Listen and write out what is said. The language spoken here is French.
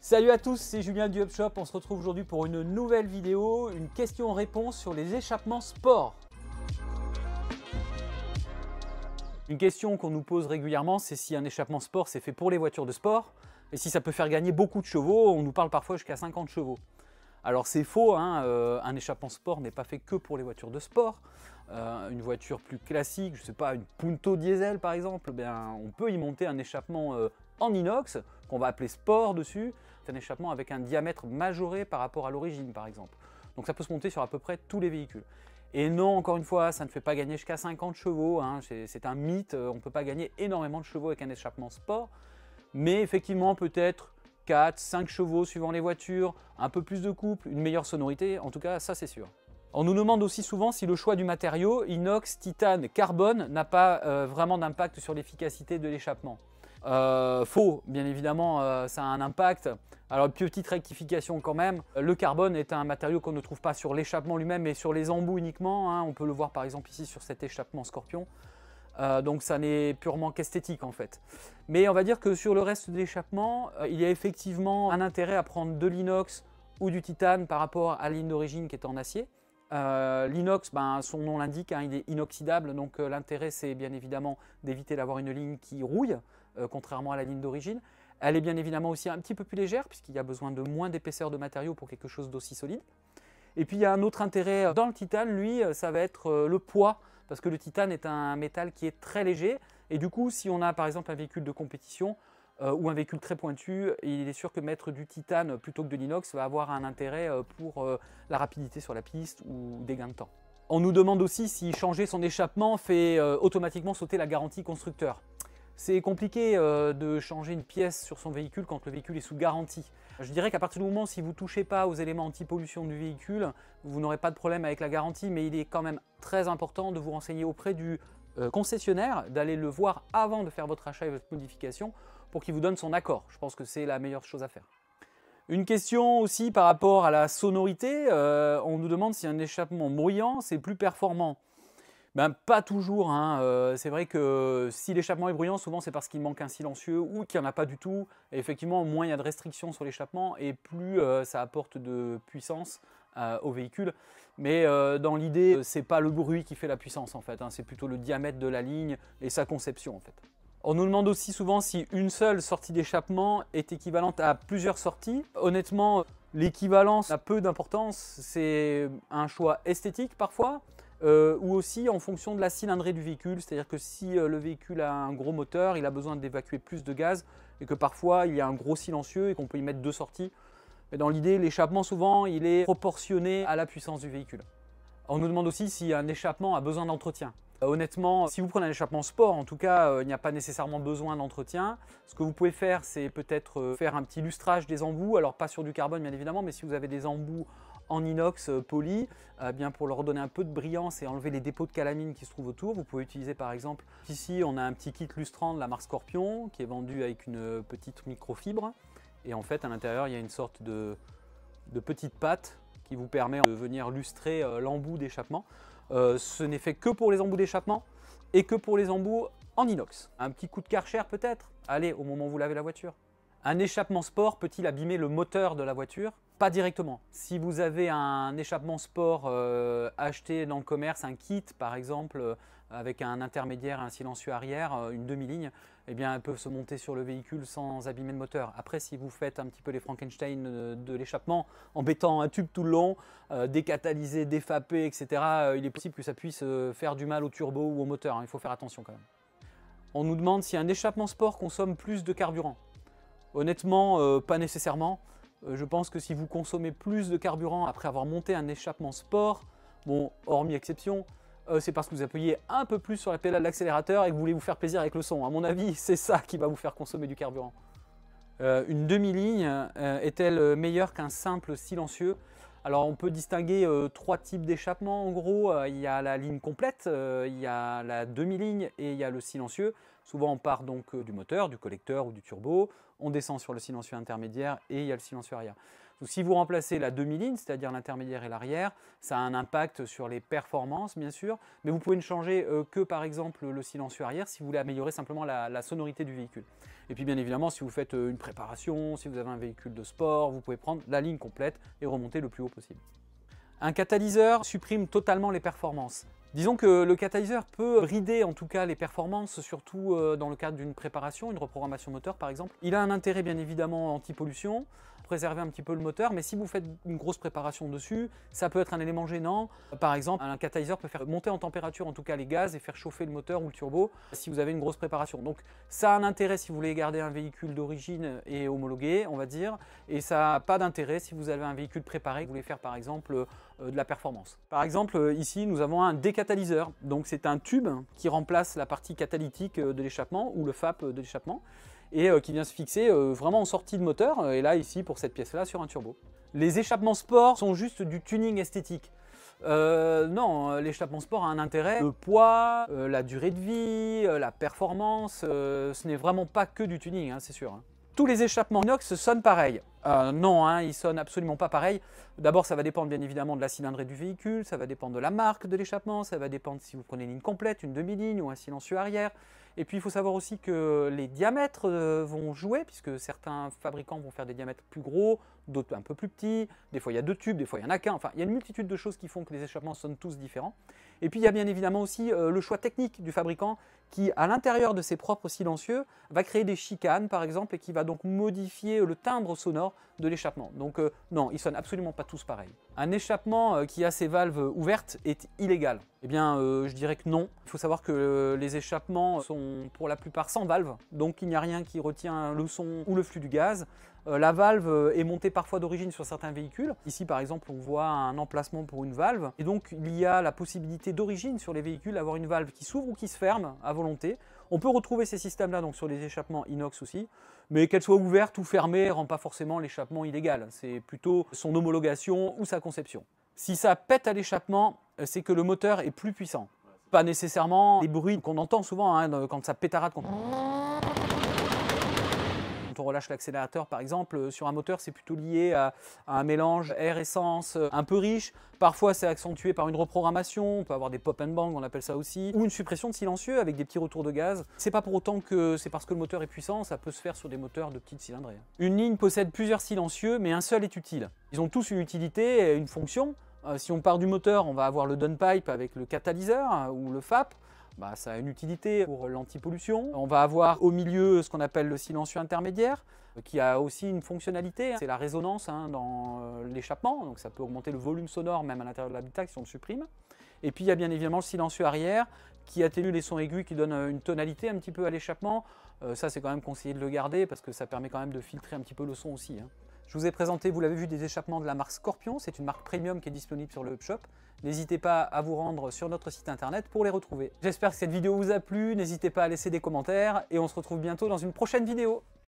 Salut à tous, c'est Julien du Upshop. On se retrouve aujourd'hui pour une nouvelle vidéo, une question-réponse sur les échappements sport. Une question qu'on nous pose régulièrement, c'est si un échappement sport c'est fait pour les voitures de sport et si ça peut faire gagner beaucoup de chevaux. On nous parle parfois jusqu'à 50 chevaux. Alors c'est faux, hein, un échappement sport n'est pas fait que pour les voitures de sport. Une voiture plus classique, je ne sais pas, une Punto diesel par exemple, on peut y monter un échappement en inox qu'on va appeler sport dessus. C'est un échappement avec un diamètre majoré par rapport à l'origine par exemple. Donc ça peut se monter sur à peu près tous les véhicules. Et non, encore une fois, ça ne fait pas gagner jusqu'à 50 chevaux, hein, c'est un mythe, on ne peut pas gagner énormément de chevaux avec un échappement sport. Mais effectivement peut-être 4, 5 chevaux suivant les voitures, un peu plus de couple, une meilleure sonorité, en tout cas ça c'est sûr. On nous demande aussi souvent si le choix du matériau, inox, titane, carbone, n'a pas vraiment d'impact sur l'efficacité de l'échappement. Faux, bien évidemment, ça a un impact. Alors petite rectification quand même, le carbone est un matériau qu'on ne trouve pas sur l'échappement lui-même mais sur les embouts uniquement, hein. On peut le voir par exemple ici sur cet échappement Scorpion. Donc ça n'est purement qu'esthétique en fait. Mais on va dire que sur le reste de l'échappement, il y a effectivement un intérêt à prendre de l'inox ou du titane par rapport à la ligne d'origine qui est en acier. L'inox, son nom l'indique, hein, il est inoxydable, donc l'intérêt c'est bien évidemment d'éviter d'avoir une ligne qui rouille, contrairement à la ligne d'origine. Elle est bien évidemment aussi un petit peu plus légère puisqu'il y a besoin de moins d'épaisseur de matériaux pour quelque chose d'aussi solide. Et puis il y a un autre intérêt dans le titane, lui, ça va être le poids, parce que le titane est un métal qui est très léger, et du coup si on a par exemple un véhicule de compétition ou un véhicule très pointu, il est sûr que mettre du titane plutôt que de l'inox va avoir un intérêt pour la rapidité sur la piste ou des gains de temps. On nous demande aussi si changer son échappement fait automatiquement sauter la garantie constructeur. C'est compliqué de changer une pièce sur son véhicule quand le véhicule est sous garantie. Je dirais qu'à partir du moment si vous ne touchez pas aux éléments anti-pollution du véhicule, vous n'aurez pas de problème avec la garantie, mais il est quand même très important de vous renseigner auprès du concessionnaire, d'aller le voir avant de faire votre achat et votre modification pour qu'il vous donne son accord. Je pense que c'est la meilleure chose à faire. Une question aussi par rapport à la sonorité, on nous demande si un échappement bruyant c'est plus performant. Pas toujours, hein. C'est vrai que si l'échappement est bruyant, souvent c'est parce qu'il manque un silencieux ou qu'il n'y en a pas du tout. Et effectivement, moins il y a de restrictions sur l'échappement et plus ça apporte de puissance au véhicule. Mais dans l'idée, c'est pas le bruit qui fait la puissance en fait, hein. C'est plutôt le diamètre de la ligne et sa conception en fait. On nous demande aussi souvent si une seule sortie d'échappement est équivalente à plusieurs sorties. Honnêtement, l'équivalence a peu d'importance, c'est un choix esthétique parfois. Ou aussi en fonction de la cylindrée du véhicule, c'est-à-dire que si le véhicule a un gros moteur, il a besoin d'évacuer plus de gaz et que parfois il y a un gros silencieux et qu'on peut y mettre deux sorties. Mais dans l'idée, l'échappement souvent il est proportionné à la puissance du véhicule. On nous demande aussi si un échappement a besoin d'entretien. Honnêtement, si vous prenez un échappement sport, en tout cas, il n'y a pas nécessairement besoin d'entretien. Ce que vous pouvez faire, c'est peut-être faire un petit lustrage des embouts, alors pas sur du carbone bien évidemment, mais si vous avez des embouts en inox poli, bien pour leur donner un peu de brillance et enlever les dépôts de calamine qui se trouvent autour, vous pouvez utiliser par exemple, ici on a un petit kit lustrant de la marque Scorpion qui est vendu avec une petite microfibre et en fait à l'intérieur il y a une sorte de petite pâte qui vous permet de venir lustrer l'embout d'échappement. Ce n'est fait que pour les embouts d'échappement et que pour les embouts en inox. Un petit coup de Karcher peut-être, allez, au moment où vous lavez la voiture. Un échappement sport peut-il abîmer le moteur de la voiture? Pas directement. Si vous avez un échappement sport acheté dans le commerce, un kit par exemple, avec un intermédiaire, un silencieux arrière, une demi-ligne, eh bien elles peuvent se monter sur le véhicule sans abîmer le moteur. Après, si vous faites un petit peu les Frankenstein de l'échappement, en mettant un tube tout le long, décatalysé, défapé, etc., il est possible que ça puisse faire du mal au turbo ou au moteur, hein. Il faut faire attention quand même. On nous demande si un échappement sport consomme plus de carburant. Honnêtement, pas nécessairement. Je pense que si vous consommez plus de carburant après avoir monté un échappement sport, bon, hormis exception, c'est parce que vous appuyez un peu plus sur la pédale d'accélérateur et que vous voulez vous faire plaisir avec le son. À mon avis, c'est ça qui va vous faire consommer du carburant. Une demi-ligne est-elle meilleure qu'un simple silencieux? Alors on peut distinguer trois types d'échappement en gros. Il y a la ligne complète, il y a la demi-ligne et il y a le silencieux. Souvent on part donc du moteur, du collecteur ou du turbo, on descend sur le silencieux intermédiaire et il y a le silencieux arrière. Donc si vous remplacez la demi-ligne, c'est-à-dire l'intermédiaire et l'arrière, ça a un impact sur les performances bien sûr, mais vous pouvez ne changer que par exemple le silencieux arrière si vous voulez améliorer simplement la sonorité du véhicule. Et puis bien évidemment, si vous faites une préparation, si vous avez un véhicule de sport, vous pouvez prendre la ligne complète et remonter le plus haut possible. Un catalyseur supprime totalement les performances. Disons que le catalyseur peut brider en tout cas les performances, surtout dans le cadre d'une préparation, une reprogrammation moteur par exemple. Il a un intérêt bien évidemment anti-pollution, préserver un petit peu le moteur, mais si vous faites une grosse préparation dessus, ça peut être un élément gênant. Par exemple, un catalyseur peut faire monter en température en tout cas les gaz et faire chauffer le moteur ou le turbo si vous avez une grosse préparation. Donc ça a un intérêt si vous voulez garder un véhicule d'origine et homologué, on va dire, et ça n'a pas d'intérêt si vous avez un véhicule préparé, vous voulez faire par exemple de la performance. Par exemple, ici nous avons un décatalyseur, donc c'est un tube qui remplace la partie catalytique de l'échappement ou le FAP de l'échappement, et qui vient se fixer vraiment en sortie de moteur, et là ici pour cette pièce là sur un turbo. Les échappements sport sont juste du tuning esthétique. Non, l'échappement sport a un intérêt, le poids, la durée de vie, la performance, ce n'est vraiment pas que du tuning, hein, c'est sûr. Hein. Tous les échappements inox sonnent pareil. Non, hein, ils sonnent absolument pas pareil. D'abord, ça va dépendre bien évidemment de la cylindrée du véhicule, ça va dépendre de la marque de l'échappement, ça va dépendre si vous prenez une ligne complète, une demi-ligne ou un silencieux arrière. Et puis il faut savoir aussi que les diamètres vont jouer, puisque certains fabricants vont faire des diamètres plus gros, d'autres un peu plus petits. Des fois il y a 2 tubes, des fois il y en a qu'un. Enfin, il y a une multitude de choses qui font que les échappements sonnent tous différents. Et puis il y a bien évidemment aussi le choix technique du fabricant qui, à l'intérieur de ses propres silencieux, va créer des chicanes par exemple et qui va donc modifier le timbre sonore de l'échappement. Donc non, ils sonnent absolument pas tous pareils. Un échappement qui a ses valves ouvertes est illégal. Eh bien, je dirais que non. Il faut savoir que les échappements sont pour la plupart sans valve, donc il n'y a rien qui retient le son ou le flux du gaz. La valve est montée parfois d'origine sur certains véhicules. Ici par exemple on voit un emplacement pour une valve et donc il y a la possibilité d'origine sur les véhicules d'avoir une valve qui s'ouvre ou qui se ferme à volonté. On peut retrouver ces systèmes là donc sur les échappements inox aussi, mais qu'elle soit ouverte ou fermée ne rend pas forcément l'échappement illégal, c'est plutôt son homologation ou sa conception. Si ça pète à l'échappement, c'est que le moteur est plus puissant. Pas nécessairement les bruits qu'on entend souvent hein, quand ça pétarade. Quand on relâche l'accélérateur par exemple sur un moteur, c'est plutôt lié à un mélange air-essence un peu riche. Parfois c'est accentué par une reprogrammation, on peut avoir des pop and bang, on appelle ça aussi, ou une suppression de silencieux avec des petits retours de gaz. C'est pas pour autant que c'est parce que le moteur est puissant, ça peut se faire sur des moteurs de petite cylindrée. Une ligne possède plusieurs silencieux, mais un seul est utile. Ils ont tous une utilité et une fonction. Si on part du moteur, on va avoir le downpipe avec le catalyseur ou le FAP. Bah, ça a une utilité pour l'anti-pollution. On va avoir au milieu ce qu'on appelle le silencieux intermédiaire, qui a aussi une fonctionnalité, c'est la résonance hein, dans l'échappement, donc ça peut augmenter le volume sonore même à l'intérieur de l'habitacle si on le supprime. Et puis il y a bien évidemment le silencieux arrière, qui atténue les sons aigus, qui donne une tonalité un petit peu à l'échappement. Ça c'est quand même conseillé de le garder, parce que ça permet quand même de filtrer un petit peu le son aussi. Hein. Je vous ai présenté, vous l'avez vu, des échappements de la marque Scorpion. C'est une marque premium qui est disponible sur le Hub Shop. N'hésitez pas à vous rendre sur notre site internet pour les retrouver. J'espère que cette vidéo vous a plu. N'hésitez pas à laisser des commentaires et on se retrouve bientôt dans une prochaine vidéo.